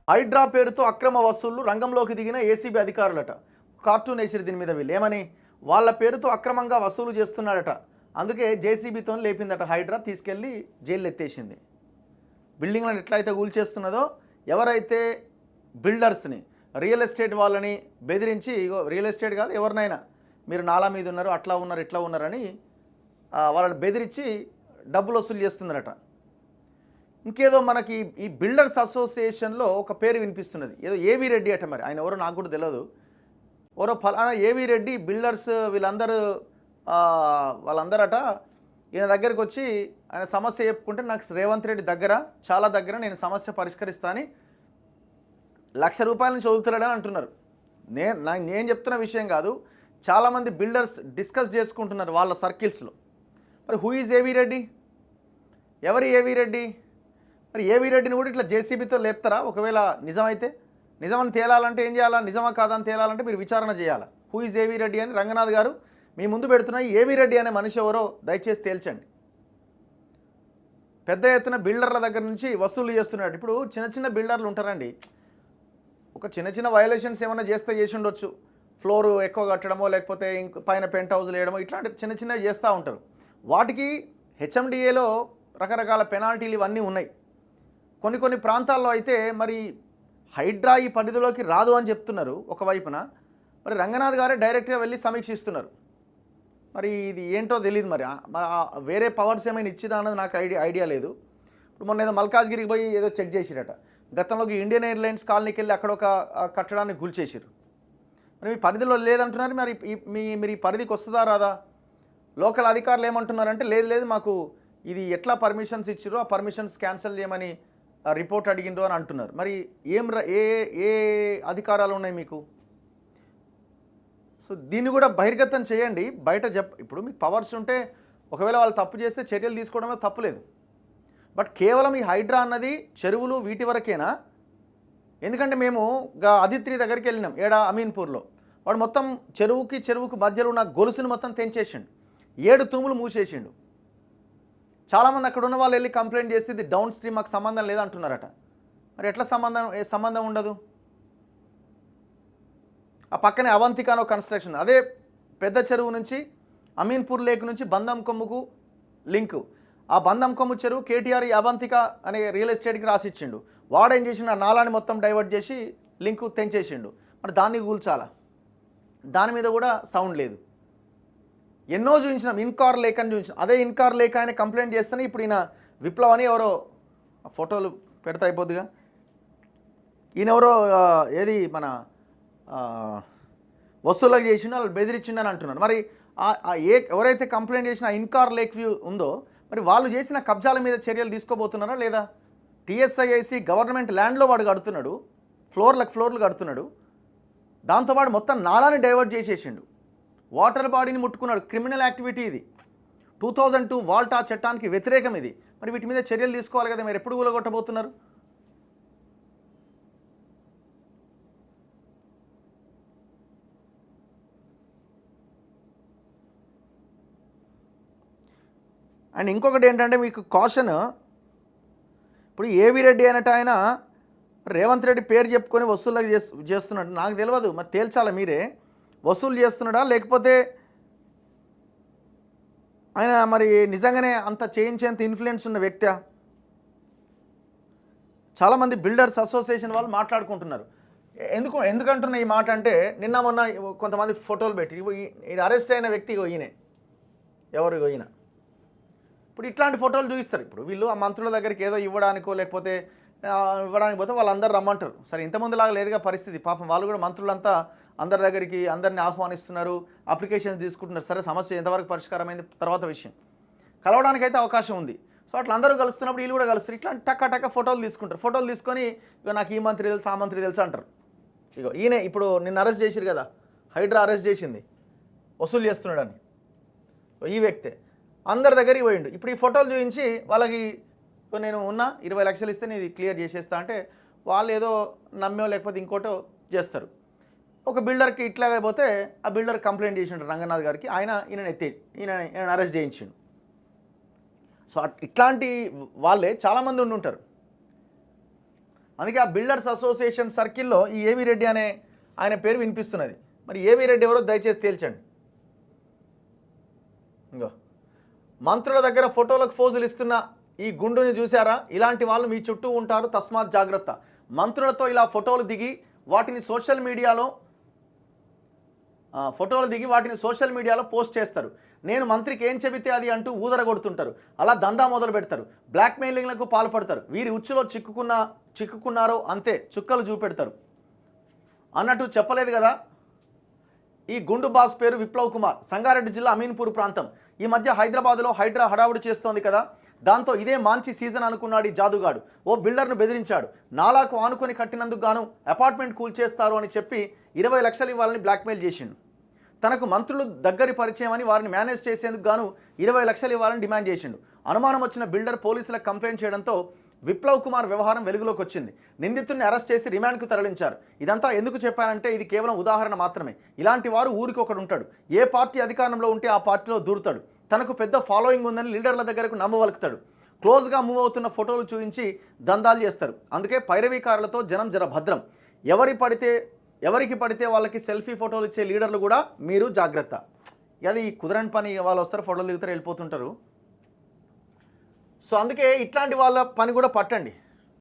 హైడ్రా పేరుతో అక్రమ వసూళ్లు రంగంలోకి దిగిన ఏసీబీ అధికారులట. కార్టూన్ వేసిరు దీని మీద వీళ్ళు ఏమని, వాళ్ళ పేరుతో అక్రమంగా వసూలు చేస్తున్నాడట. అందుకే జేసీబీతో లేపిందట హైడ్రా, తీసుకెళ్ళి జైలు ఎత్తేసింది. బిల్డింగ్లను ఎట్లయితే కూల్చేస్తున్నదో, ఎవరైతే బిల్డర్స్ని రియల్ ఎస్టేట్ వాళ్ళని బెదిరించి, ఇగో రియల్ ఎస్టేట్ కాదు ఎవరినైనా, మీరు నాలా మీద ఉన్నారు, అట్లా ఉన్నారు, ఇట్లా ఉన్నారని వాళ్ళని బెదిరించి డబ్బులు వసూలు చేస్తున్నారట. ఇంకేదో మనకి ఈ బిల్డర్స్ అసోసియేషన్లో ఒక పేరు వినిపిస్తున్నది, ఏదో ఏవి రెడ్డి అట. మరి ఆయన ఎవరో నాకు కూడా తెలియదు. ఎవరో ఫలానా ఏవి రెడ్డి బిల్డర్స్ వాళ్ళందరట ఈయన దగ్గరికి వచ్చి ఆయన సమస్య చెప్పుకుంటే, నాకు రేవంత్ రెడ్డి చాలా దగ్గర నేను సమస్య పరిష్కరిస్తా అని ₹1,00,000 నుంచి చదువుతున్నాడని అంటున్నారు. నేను చెప్తున్న విషయం కాదు, చాలామంది బిల్డర్స్ డిస్కస్ చేసుకుంటున్నారు వాళ్ళ సర్కిల్స్లో. మరి హూ ఈజ్ ఏవి రెడ్డి? ఎవరి ఏవి రెడ్డి? మరి ఏవి రెడ్డిని కూడా ఇట్లా జేసీబీతో లేపుతారా? ఒకవేళ నిజమైతే, నిజమని తేలాలంటే ఏం చేయాలా? నిజమా కాదని తేలాలంటే మీరు విచారణ చేయాలా. హూ ఈజ్ ఏవి రెడ్డి అని రంగనాథ్ గారు మీ ముందు పెడుతున్న ఏవి రెడ్డి అనే మనిషి ఎవరో దయచేసి తేల్చండి. పెద్ద ఎత్తున బిల్డర్ల దగ్గర నుంచి వసూలు చేస్తున్నాడు. ఇప్పుడు చిన్న చిన్న బిల్డర్లు ఉంటారండి, ఒక చిన్న చిన్న వయలేషన్స్ ఏమైనా చేసి ఉండొచ్చు. ఫ్లోరు ఎక్కువ కట్టడమో, లేకపోతే పైన పెంట్ హౌస్లు వేయడమో, ఇట్లాంటి చిన్న చిన్నవి చేస్తూ ఉంటారు. వాటికి హెచ్ఎండిఏలో రకరకాల పెనాల్టీలు ఇవన్నీ ఉన్నాయి. కొన్ని ప్రాంతాల్లో అయితే మరి హైడ్రా ఈ పరిధిలోకి రాదు అని చెప్తున్నారు ఒకవైపున. మరి రంగనాథ్ గారే డైరెక్ట్గా వెళ్ళి సమీక్షిస్తున్నారు. మరి ఇది ఏంటో తెలియదు. మరి వేరే పవర్స్ ఏమైనా ఇచ్చినా అన్నది నాకు ఐడియా లేదు. ఇప్పుడు మొన్న ఏదో మల్కాజ్గిరికి పోయి ఏదో చెక్ చేసిరట. గతంలోకి ఇండియన్ ఎయిర్లైన్స్ కాలనీకి వెళ్ళి అక్కడ ఒక కట్టడాన్ని కూల్చేసారు. మరి మీ పరిధిలో లేదంటున్నారు. మరి మీరు ఈ పరిధికి వస్తుందా రాదా? లోకల్ అధికారులు ఏమంటున్నారంటే, లేదు మాకు ఇది ఎట్లా పర్మిషన్స్ ఇచ్చిరో ఆ పర్మిషన్స్ క్యాన్సిల్ చేయమని రిపోర్ట్ అడిగిండ్రు అని అంటున్నారు. మరి ఏ అధికారాలు ఉన్నాయి మీకు? సో దీన్ని కూడా బహిర్గతం చేయండి, బయట ఇప్పుడు మీకు పవర్స్ ఉంటే ఒకవేళ వాళ్ళు తప్పు చేస్తే చర్యలు తీసుకోవడంలో తప్పులేదు. బట్ కేవలం ఈ హైడ్రా అన్నది చెరువులు వీటి వరకేనా? ఎందుకంటే మేము అదిత్రి దగ్గరికి వెళ్ళినాం, అమీన్పూర్లో. వాడు మొత్తం చెరువుకు మధ్యలో ఉన్న గొలుసుని మొత్తం తెంచేసిండు, 7 తూములు మూసేసిండు. చాలామంది అక్కడ ఉన్న వాళ్ళు వెళ్ళి కంప్లైంట్ చేస్తే ఇది డౌన్ స్ట్రీమ్, మాకు సంబంధం లేదంటున్నారట. మరి ఎట్లా సంబంధం ఉండదు? ఆ పక్కనే అవంతిక అనే కన్స్ట్రక్షన్, అదే పెద్ద చెరువు నుంచి అమీన్పూర్ లేక్ నుంచి బంధం కొమ్ముకు లింకు. ఆ బంధం కొమ్ము చెరువు కేటీఆర్ అవంతిక అనే రియల్ ఎస్టేట్కి రాసిచ్చిండు. వాడేం చేసిండు, ఆ నాలాని మొత్తం డైవర్ట్ చేసి లింకు తెంచేసిండు. మరి దాన్ని కూల్చాలా? దాని మీద కూడా సౌండ్ లేదు. ఎన్నో చూపించినాం, ఇన్కార్ లేక్ అని చూపించినాం. అదే ఇన్కార్ లేక్ ఆయన కంప్లైంట్ చేస్తేనే ఇప్పుడు ఈయన విప్లవ్ అని ఎవరో ఫోటోలు పెడతా అయిపోద్దిగా, ఈయన ఎవరో ఏది మన వసూళ్ళకి చేసిండో వాళ్ళు బెదిరించిండని అంటున్నారు. మరి ఎవరైతే కంప్లైంట్ చేసిన ఇన్కార్ లేక్ వ్యూ ఉందో, మరి వాళ్ళు చేసిన కబ్జాల మీద చర్యలు తీసుకోబోతున్నారా లేదా? టీఎస్ఐఐసి గవర్నమెంట్ ల్యాండ్లో వాడు కడుతున్నాడు, ఫ్లోర్లు కడుతున్నాడు. దాంతోపాటు మొత్తం నాలాని డైవర్ట్ చేసేసిండు, వాటర్ బాడీని ముట్టుకున్నాడు. క్రిమినల్ యాక్టివిటీ ఇది. 2002 వాల్టా చట్టానికి వ్యతిరేకం ఇది. మరి వీటి మీద చర్యలు తీసుకోవాలి కదా, మీరు ఎప్పుడు కూలగొట్టబోతున్నారు? అండ్ ఇంకొకటి ఏంటంటే మీకు కాషన్, ఇప్పుడు ఏవి రెడ్డి అయినట్టు ఆయన రేవంత్ రెడ్డి పేరు చెప్పుకొని వసూళ్ళకి చేస్తున్నాడు. నాకు తెలియదు, మరి తేల్చాలా మీరే. వసూలు చేస్తున్నాడా లేకపోతే ఆయన మరి నిజంగానే అంత చేయించేంత ఇన్ఫ్లుయెన్స్ ఉన్న వ్యక్తి? చాలామంది బిల్డర్స్ అసోసియేషన్ వాళ్ళు మాట్లాడుకుంటున్నారు. ఎందుకంటున్నా ఈ మాట అంటే, నిన్న మొన్న కొంతమంది ఫోటోలు పెట్టి అరెస్ట్ అయిన వ్యక్తి ఈయనే. ఎవరు ఈయన? ఇప్పుడు ఇట్లాంటి ఫోటోలు చూపిస్తారు. ఇప్పుడు వీళ్ళు ఆ మంత్రుల దగ్గరికి ఏదో ఇవ్వడానికో లేకపోతే ఇవ్వడానికి పోతే వాళ్ళందరూ రమ్మంటారు. సరే, ఇంతమందిలాగా లేదుగా పరిస్థితి. పాపం వాళ్ళు కూడా మంత్రులంతా అందరి దగ్గరికి అందరిని ఆహ్వానిస్తున్నారు, అప్లికేషన్స్ తీసుకుంటున్నారు. సరే, సమస్య ఎంతవరకు పరిష్కారమైంది తర్వాత విషయం. కలవడానికైతే అవకాశం ఉంది. సో అట్లా అందరూ కలుస్తున్నప్పుడు వీళ్ళు కూడా కలుస్తారు. ఇట్లా టక్క ఫోటోలు తీసుకుంటారు. ఫోటోలు తీసుకొని ఇక నాకు ఈ మంత్రి తెలుసు, ఆ మంత్రి తెలుసు అంటారు. ఇక ఈయనే ఇప్పుడు నిన్ను అరెస్ట్ చేసిరు కదా, హైడ్రా అరెస్ట్ చేసింది వసూలు చేస్తున్నాడని ఈ వ్యక్తే అందరి దగ్గరికి పోయిండు. ఇప్పుడు ఈ ఫోటోలు చూపించి వాళ్ళకి నేను 20 లక్షలు ఇస్తే నేను ఇది క్లియర్ చేసేస్తా అంటే వాళ్ళు ఏదో నమ్మో లేకపోతే ఇంకోటో చేస్తారు. ఒక బిల్డర్కి ఇట్లాగే పోతే ఆ బిల్డర్ కంప్లైంట్ చేసిండు రంగనాథ్ గారికి, ఈయన అరెస్ట్ చేయించిండు. సో ఇట్లాంటి వాళ్ళే చాలామంది ఉండి ఉంటారు. అందుకే ఆ బిల్డర్స్ అసోసియేషన్ సర్కిల్లో ఈ ఏవి రెడ్డి అనే ఆయన పేరు వినిపిస్తున్నది. మరి ఏవి రెడ్డి ఎవరో దయచేసి తేల్చండి. ఇంకో మంత్రుల దగ్గర ఫోటోలకు ఫోజులు ఇస్తున్న ఈ గుండుని చూసారా? ఇలాంటి వాళ్ళు మీ చుట్టూ ఉంటారు, తస్మాత్ జాగ్రత్త. మంత్రులతో ఇలా ఫోటోలు దిగి వాటిని సోషల్ మీడియాలో పోస్ట్ చేస్తారు. నేను మంత్రికి ఏం చెబితే అది అంటూ ఊదరగొడుతుంటారు. అలా దందా మొదలు పెడతారు. బ్లాక్మెయిలింగ్లకు పాల్పడతారు. వీరి ఉచ్చులో చిక్కుకున్నారో అంతే చుక్కలు చూపెడతారు అన్నట్టు చెప్పలేదు కదా. ఈ గుండు బాస్ పేరు విప్లవ్ కుమార్, సంగారెడ్డి జిల్లా అమీన్పూర్ ప్రాంతం. ఈ మధ్య హైదరాబాద్లో హైడ్రా హడావుడి చేస్తోంది కదా. దాంతో ఇదే మంచి సీజన్ అనుకున్నాడు ఈ జాదుగాడు. ఓ బిల్డర్ను బెదిరించాడు. నాలాకు ఆనుకొని కట్టినందుకు గాను అపార్ట్మెంట్ కూల్చేస్తారు అని చెప్పి 20 లక్షలు ఇవ్వాలని బ్లాక్మెయిల్ చేసిండు. తనకు మంత్రులు దగ్గరి పరిచయం అని వారిని మేనేజ్ చేసేందుకు గాను 20 లక్షలు ఇవ్వాలని డిమాండ్ చేసిండు. అనుమానం వచ్చిన బిల్డర్ పోలీసులకు కంప్లైంట్ చేయడంతో విప్లవ్ కుమార్ వ్యవహారం వెలుగులోకి వచ్చింది. నిందితుడిని అరెస్ట్ చేసి రిమాండ్కు తరలించారు. ఇదంతా ఎందుకు చెప్పానంటే ఇది కేవలం ఉదాహరణ మాత్రమే. ఇలాంటి వారు ఊరికి ఒకడు ఉంటాడు. ఏ పార్టీ అధికారంలో ఉంటే ఆ పార్టీలో దూరుతాడు. తనకు పెద్ద ఫాలోయింగ్ ఉందని లీడర్ల దగ్గరకు నమ్మవలుకుతాడు. క్లోజ్గా మూవ్ అవుతున్న ఫోటోలు చూపించి దందాలు చేస్తారు. అందుకే పైరవీకారులతో జనం జర భద్రం. ఎవరికి పడితే వాళ్ళకి సెల్ఫీ ఫోటోలు ఇచ్చే లీడర్లు కూడా మీరు జాగ్రత్త. అది కుదరని పని. వాళ్ళు వస్తారు, ఫోటోలు దిగుతారు, వెళ్ళిపోతుంటారు. సో అందుకే ఇట్లాంటి వాళ్ళ పని కూడా పట్టండి.